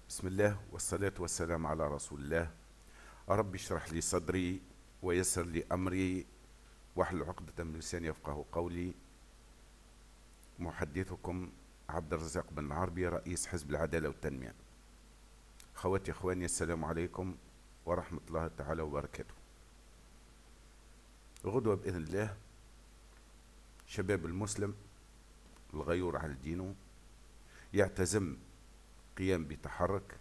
بسم الله والصلاة والسلام على رسول الله. رب اشرح لي صدري ويسر لي أمري واحلل عقدة من لساني يفقه قولي. محدثكم عبد الرزاق بن العربي، رئيس حزب العدالة والتنمية. خواتي اخواني، السلام عليكم ورحمة الله تعالى وبركاته. غدوة بإذن الله شباب المسلم الغيور على دينه يعتزم قيام بتحرك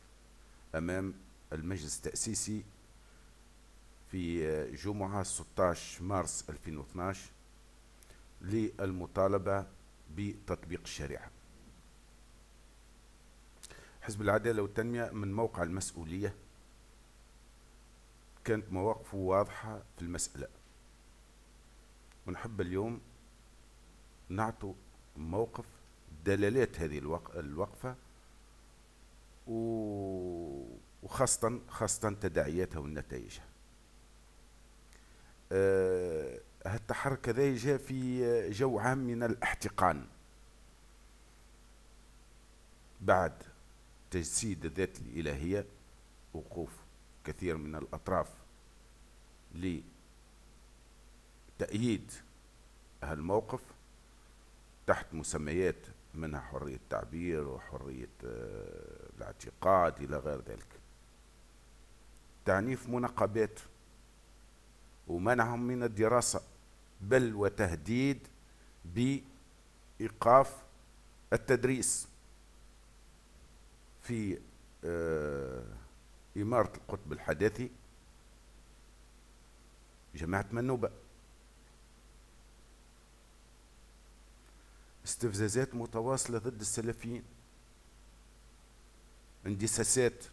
أمام المجلس التأسيسي في جمعة 16 مارس 2012 للمطالبة بتطبيق الشريعة. حزب العدالة والتنمية من موقع المسؤولية كانت مواقفه واضحة في المسألة، ونحب اليوم نعطوا موقف دلالات هذه الوقفة وخاصة تداعياتها ونتائجها. هالتحرك هذا جاء في جو عام من الاحتقان بعد تجسيد الذات الإلهية، وقوف كثير من الأطراف لتأييد هالموقف تحت مسميات منها حرية التعبير وحرية الاعتقاد إلى غير ذلك. تعنيف مناقبات ومنعهم من الدراسة، بل وتهديد بإيقاف التدريس في إمارة القطب الحداثي جماعة منوبة. استفزازات متواصلة ضد السلفيين، اندساسات،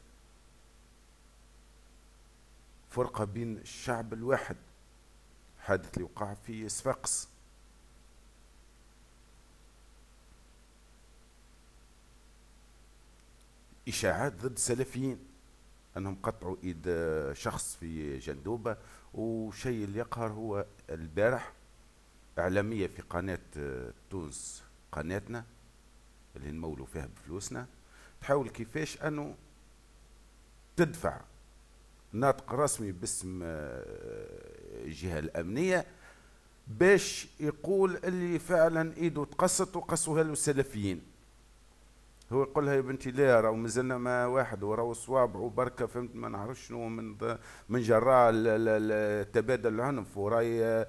فرقة بين الشعب الواحد، حادث اللي وقع في صفاقس. إشاعات ضد السلفيين أنهم قطعوا إيد شخص في جندوبة. وشيء اللي يقهر هو البارح إعلامية في قناة تونس، قناتنا اللي نمولوا فيها بفلوسنا، تحاول كيفاش أنه تدفع ناطق رسمي باسم الجهة الأمنية باش يقول اللي فعلا ايده تقصت وقصوها له السلفيين. هو يقول لها يا بنتي لا، راهو مازلنا ما واحد وراهو صوابعه بركه، فهمت، ما نعرفش شنو من جراء تبادل العنف وراي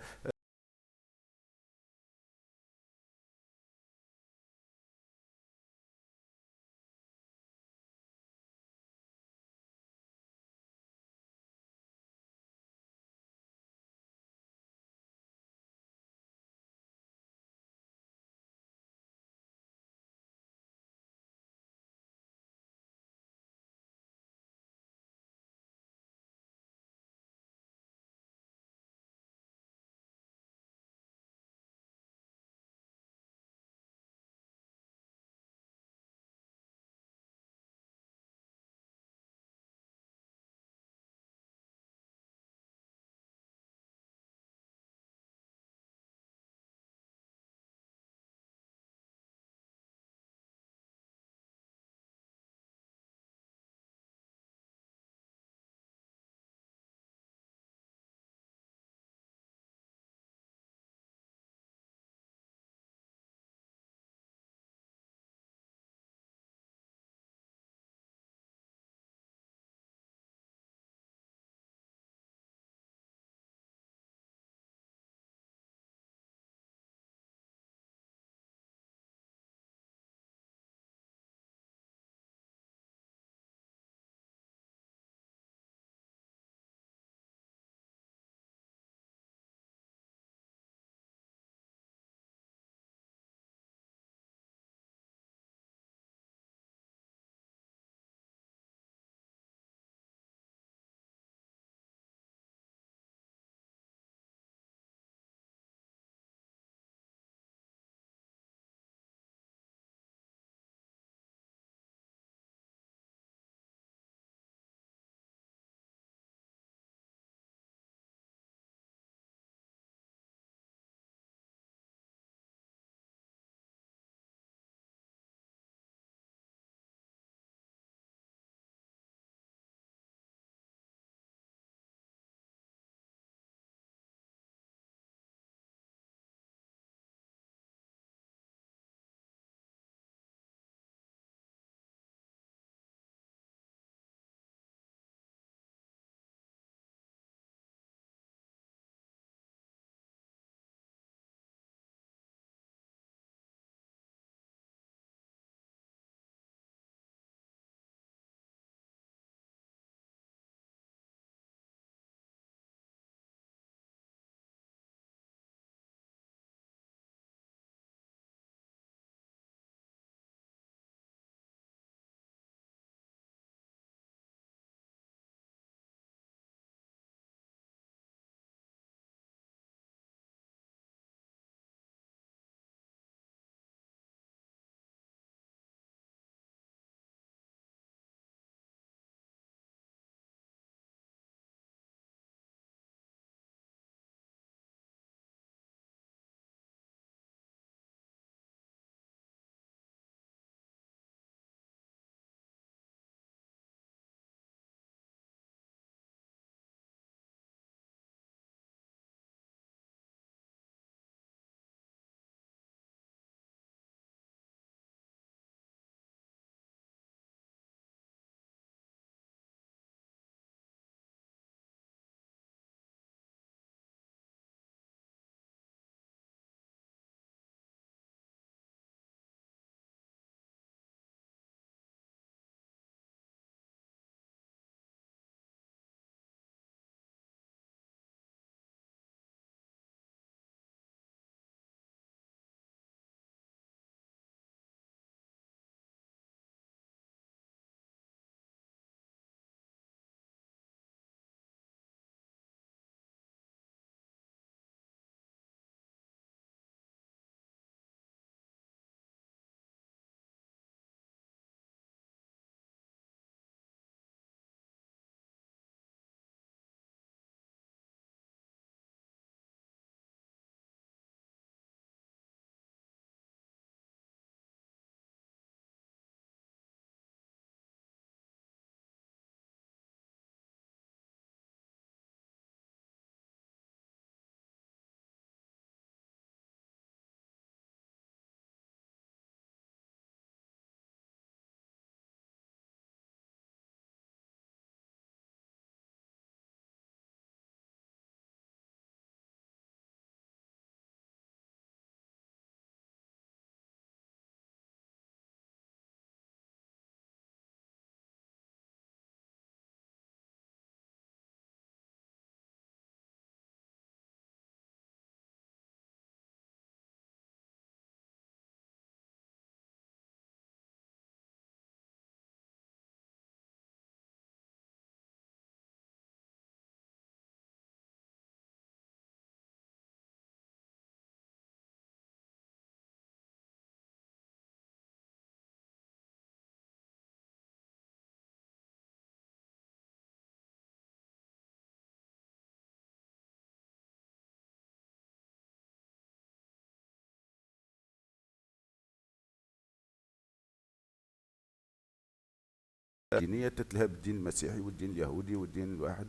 دينية تتلهى بالدين المسيحي والدين اليهودي والدين الواحد،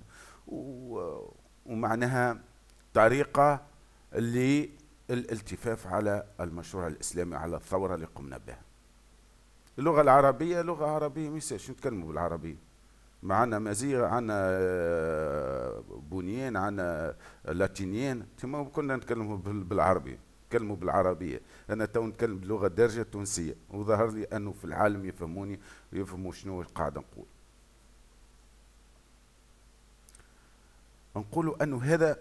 ومعناها طريقة للالتفاف على المشروع الإسلامي، على الثورة اللي قمنا بها. اللغة العربية لغة عربية، ميساش نتكلموا بالعربية، معنا مزيغ، عنا بنيان، عنا لاتينيين، ثم كنا نتكلموا بالعربي، نتكلموا بالعربية. أنا تو نتكلم باللغة الدارجة التونسية، وظهر لي أنه في العالم يفهموني ويفهموا شنو قاعد نقول. نقولوا أنه هذا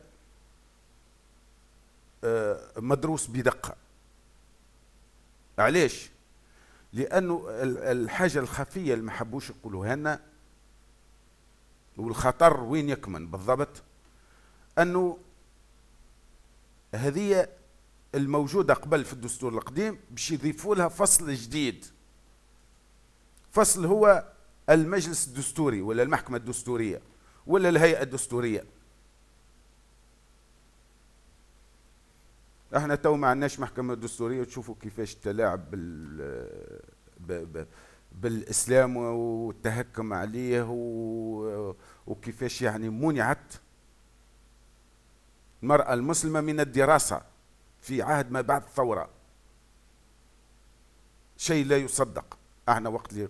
مدروس بدقة. علاش؟ لأنه الحاجة الخفية اللي ما حبوش يقولوها لنا، والخطر وين يكمن بالضبط، أنه هذه الموجودة قبل في الدستور القديم باش يضيفوا لها فصل جديد. فصل هو المجلس الدستوري ولا المحكمة الدستورية ولا الهيئة الدستورية. احنا تو ما عندناش محكمة دستورية، وتشوفوا كيفاش التلاعب بالإسلام والتهكم عليه، وكيفاش يعني منعت المرأة المسلمة من الدراسة في عهد ما بعد الثورة. شيء لا يصدق. احنا وقت اللي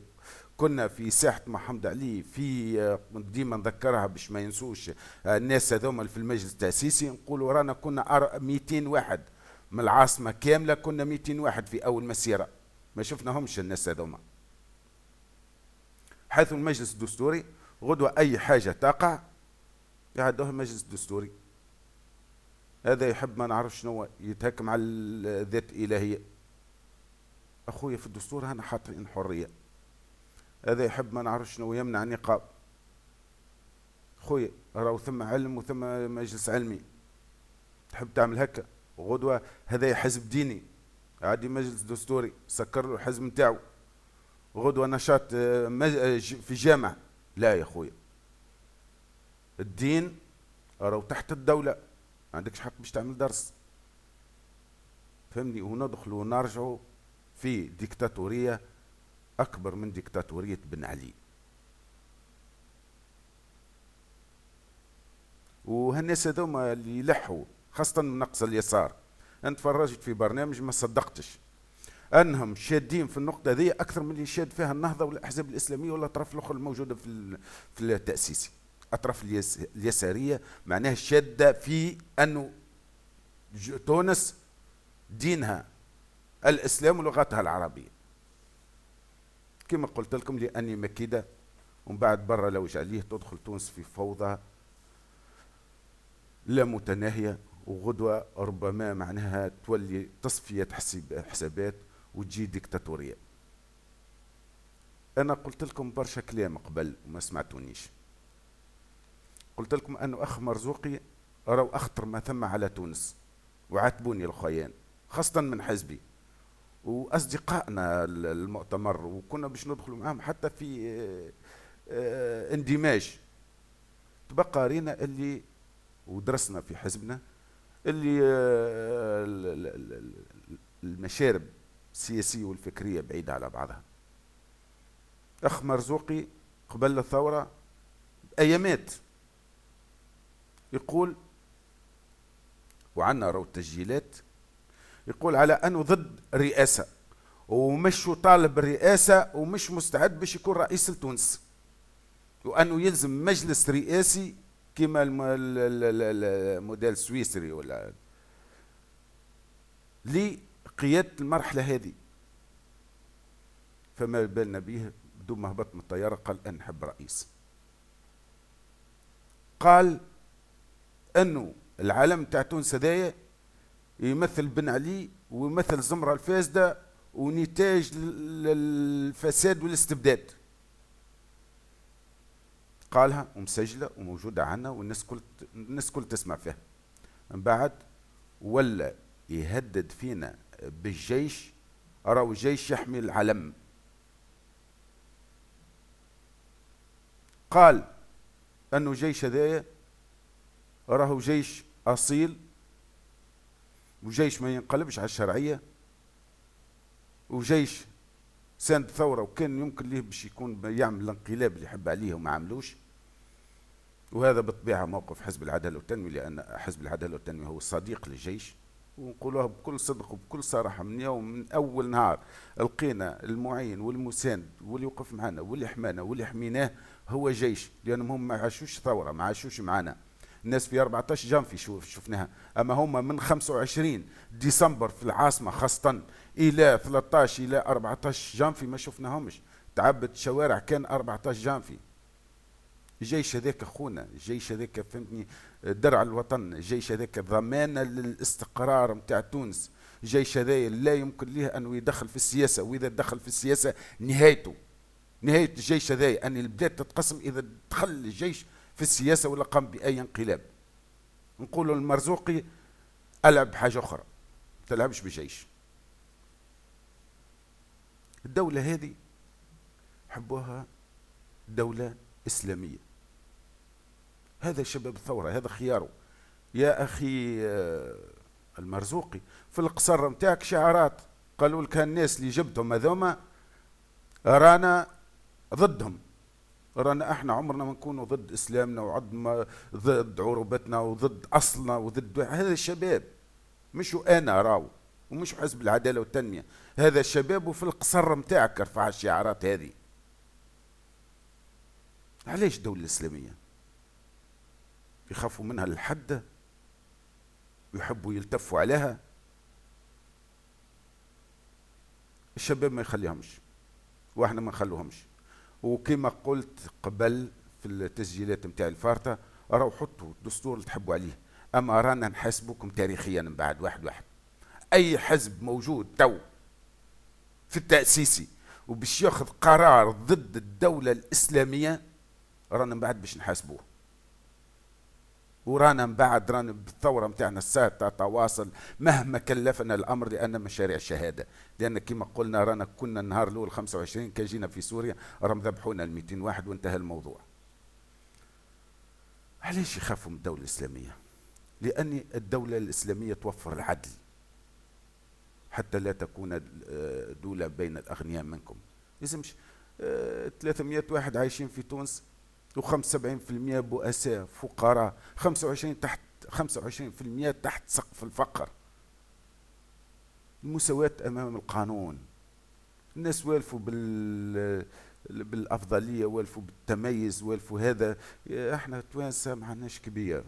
كنا في ساحة محمد علي، في ديما نذكرها باش ما ينسوش الناس هذوما في المجلس التأسيسي، نقولوا رانا كنا 200 واحد من العاصمة كاملة، كنا 200 واحد في أول مسيرة، ما شفناهمش الناس هذوما. حيث المجلس الدستوري غدوة أي حاجة تقع يعدوها المجلس الدستوري. هذا يحب ما نعرف شنو يتهكم على الذات الإلهية. أخويا في الدستور هنا حاطين حرية. هذا يحب ما نعرف شنو يمنع النقاب. خويا راهو ثم علم وثم مجلس علمي، تحب تعمل هكا وغدوة هذا حزب ديني، عادي مجلس دستوري سكر له الحزب نتاعو، غدوة نشاط في جامع. لا يا خويا، الدين راهو تحت الدولة، ما عندكش حق باش تعمل درس، فهمني. وندخلوا ونرجعوا في ديكتاتورية أكبر من ديكتاتورية بن علي. وهالناس هذوما اللي يلحوا خاصة من نقص اليسار، أنت فرجت في برنامج ما صدقتش أنهم شادين في النقطة ذي أكثر من اللي شاد فيها النهضة والأحزاب الإسلامية والأطراف الأخرى الموجودة في التأسيسي. أطراف اليسارية معناها شادة في أنه تونس دينها الإسلام ولغتها العربية. كما قلت لكم لأني مكيدة، ومن بعد برا لو عليه تدخل تونس في فوضى لا متناهية، وغدوة ربما معناها تولي تصفية حسابات وتجي ديكتاتورية. أنا قلت لكم برشا كلام قبل وما سمعتونيش. قلت لكم أنه أخ مرزوقي راهو أخطر ما ثم على تونس، وعاتبوني الخيان خاصة من حزبي وأصدقائنا المؤتمر، وكنا باش ندخلوا معهم حتى في اندماج. تبقى رينا اللي ودرسنا في حزبنا اللي المشارب السياسية والفكرية بعيدة على بعضها. أخ مرزوقي قبل الثورة أيامات يقول، وعنا رو التسجيلات، يقول على أنه ضد رئاسة ومش طالب الرئاسة ومش مستعد باش يكون رئيس لتونس، وأنه يلزم مجلس رئاسي كما الموديل السويسري ولا لقيادة المرحلة هذه. فما بالنا به بدون ما هبط من الطيارة قال أنا نحب رئيس. قال أنه العالم تاع تونس هذايا يمثل بن علي ويمثل زمرة الفاسدة ونتاج للفساد والاستبداد. قالها ومسجلة وموجودة عنا والناس كل تسمع فيها. من بعد ولا يهدد فينا بالجيش، راهو جيش يحمي العلم. قال أنه جيش هذايا راهو جيش أصيل وجيش ما ينقلبش على الشرعية وجيش ساند ثورة وكان يمكن ليه باش يكون يعمل الانقلاب اللي يحب عليه وما عملوش. وهذا بالطبيعة موقف حزب العدالة والتنمية، لأن حزب العدالة والتنمية هو صديق للجيش، ونقولوها بكل صدق وبكل صراحة. من يوم من أول نهار لقينا المعين والمساند واللي يوقف معنا واللي حمانا واللي حميناه هو جيش، لأنهم هم ما عاشوش ثورة، ما عاشوش معنا. الناس في 14 جانفي شفناها، أما هم من 25 ديسمبر في العاصمة خاصة إلى 13 إلى 14 جانفي ما شفناهمش. تعبت الشوارع كان 14 جانفي. الجيش هذاك اخونا، الجيش هذاك فهمتني درع الوطن، الجيش هذاك ضمانه للاستقرار نتاع تونس. الجيش هذا لا يمكن ليه انه يدخل في السياسه، واذا دخل في السياسه نهايته، نهايه الجيش هذا ان البلاد تتقسم اذا دخل الجيش في السياسه ولا قام باي انقلاب. نقولوا المرزوقي العب بحاجه اخرى، ما تلعبش بالجيش. الدوله هذه حبوها دوله اسلاميه، هذا شباب الثورة، هذا خياره. يا أخي المرزوقي في القصر متاعك شعارات، قالوا لك الناس اللي جبتهم هذوما رانا ضدهم، رانا احنا عمرنا ما نكونوا ضد اسلامنا ضد عروبتنا وضد اصلنا وضد هذا الشباب. مش انا راو ومش حزب العداله والتنميه، هذا الشباب وفي القصر متاعك رفع الشعارات هذه. علاش الدوله الاسلاميه يخافوا منها للحد ويحبوا يلتفوا عليها؟ الشباب ما يخليهمش واحنا ما نخلوهمش. وكما قلت قبل في التسجيلات متاع الفارطة، راهو حطوا الدستور اللي تحبوا عليه، اما رانا نحاسبوكم تاريخيا من بعد واحد واحد. اي حزب موجود تو في التأسيسي وباش ياخذ قرار ضد الدولة الإسلامية رانا من بعد باش نحاسبوه. ورانا من بعد رانا بالثوره نتاعنا الساعه تواصل مهما كلفنا الامر، لان مشاريع الشهاده، لان كما قلنا رانا كنا النهار الاول 25 كان جينا في سوريا راهم ذبحونا ال 200 واحد وانتهى الموضوع. علاش يخافوا من الدوله الاسلاميه؟ لان الدوله الاسلاميه توفر العدل، حتى لا تكون دوله بين الاغنياء منكم. لازمش 300 واحد عايشين في تونس و75% بؤساء فقراء، 25% تحت سقف الفقر. المساواة أمام القانون، الناس والفوا بالأفضلية، والفوا بالتميز، والفوا هذا. احنا توانسة ما عندناش كبير،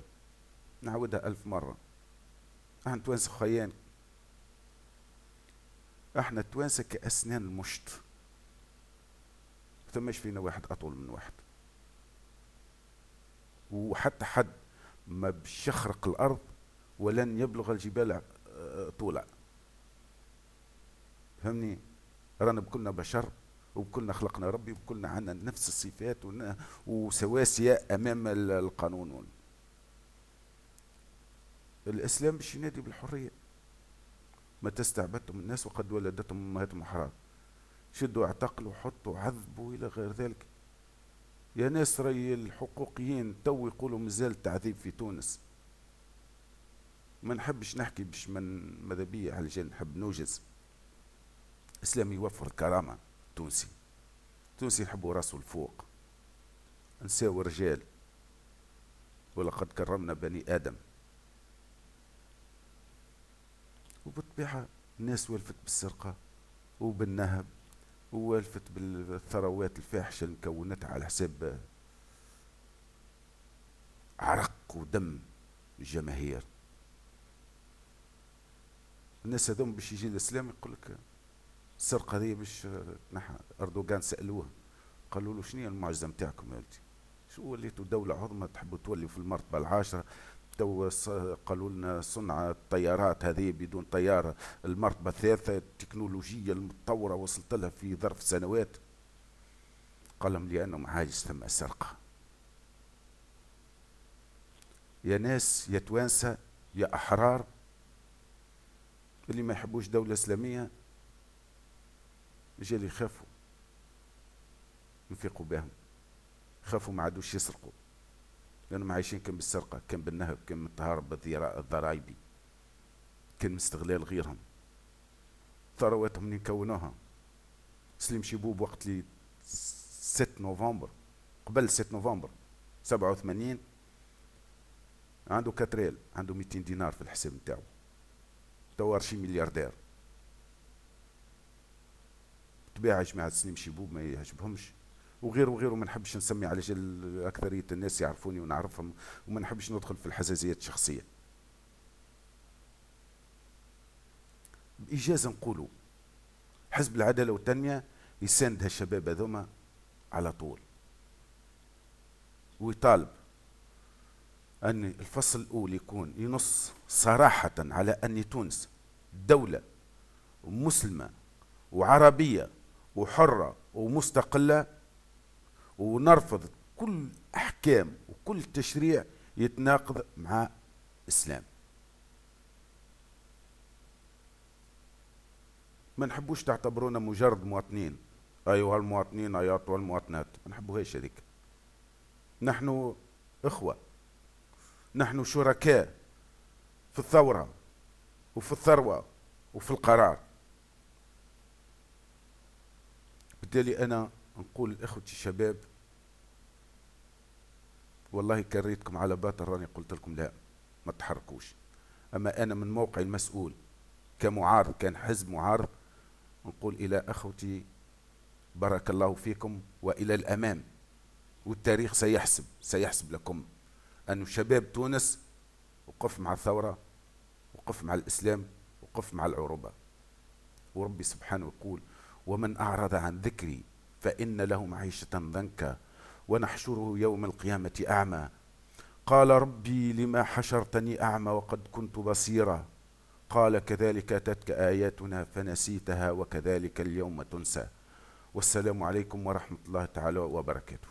نعودها 1000 مرة، احنا توانسة خيان، احنا توانسة كأسنان المشط، ثماش فينا واحد أطول من واحد، وحتى حد ما باش يخرق الارض ولن يبلغ الجبال طولا. فهمني؟ رانا بكلنا بشر وبكلنا خلقنا ربي وبكلنا عندنا نفس الصفات وسواسية امام القانون. الاسلام باش ينادي بالحرية، ما تستعبدتم الناس وقد ولدتهم امهاتهم احرار، شدوا اعتقلوا حطوا عذبوا الى غير ذلك. يا ناس راي الحقوقيين تو يقولوا مازال التعذيب في تونس. ما نحبش نحكي باش من ماذا بيا على الجن، نحب نوجز. الاسلام يوفر الكرامه. تونسي يحبوا راسه الفوق، نساء ورجال، ولقد كرمنا بني ادم. وبالطبيعه الناس ولفت بالسرقه وبالنهب، وولفت بالثروات الفاحشه اللي مكونتها على حساب عرق ودم الجماهير. الناس هذوم باش يجي الاسلام يقول لك السرقه هذه باش تنحى. اردوغان سالوه قالوا له شنو هي المعجزه نتاعكم يا ولدي؟ شو وليتوا دوله عظمى تحبوا تولوا في المرتبه العاشره؟ تو قالوا لنا صنع الطيارات هذه بدون طياره المرتبه الثالثه، التكنولوجيا المتطوره وصلت لها في ظرف سنوات. قال لهم لانهم عاجز ثم السرقه. يا ناس يا توانسه يا احرار اللي ما يحبوش دولة إسلامية رجال يخافوا ينفقوا بهم، يخافوا ما عادوش يسرقوا، لأنهم عايشين كان بالسرقة، كان بالنهب، كان من التهرب الضرايبي، كان من استغلال غيرهم، ثرواتهم يكونوها. سليم شيبوب وقت لي 6 نوفمبر، قبل 6 نوفمبر 87، عنده 4 ريال، عنده 200 دينار في الحساب نتاعو، توا شي ملياردير. طبيعي يا جماعة سليم شيبوب ما يعجبهمش، وغيره وغيره، ما نحبش نسمي على جال أكثرية الناس يعرفوني ونعرفهم، وما نحبش ندخل في الحساسيات الشخصية. بإيجاز نقولوا حزب العدالة والتنمية يساند هالشباب هذوما على طول، ويطالب أن الفصل الأول يكون ينص صراحة على أن تونس دولة مسلمة وعربية وحرة ومستقلة، ونرفض كل أحكام وكل تشريع يتناقض مع الإسلام. ما نحبوش تعتبرونا مجرد مواطنين، أيها المواطنين أيها المواطنات، ما نحبوهاش هذيك. نحن إخوة، نحن شركاء في الثورة وفي الثروة وفي القرار. بالتالي أنا نقول لإخوتي الشباب، والله كريتكم على باطل، راني قلت لكم لا ما تحركوش. أما أنا من موقعي المسؤول كمعارض، كان حزب معارض، نقول إلى أخوتي بارك الله فيكم وإلى الأمام، والتاريخ سيحسب لكم أن شباب تونس وقف مع الثورة، وقف مع الإسلام، وقف مع العروبة. وربي سبحانه يقول: ومن أعرض عن ذكري فإن له معيشة ضنكا ونحشره يوم القيامة أعمى قال ربي لما حشرتني أعمى وقد كنت بصيرا قال كذلك أتتك آياتنا فنسيتها وكذلك اليوم تنسى. والسلام عليكم ورحمة الله تعالى وبركاته.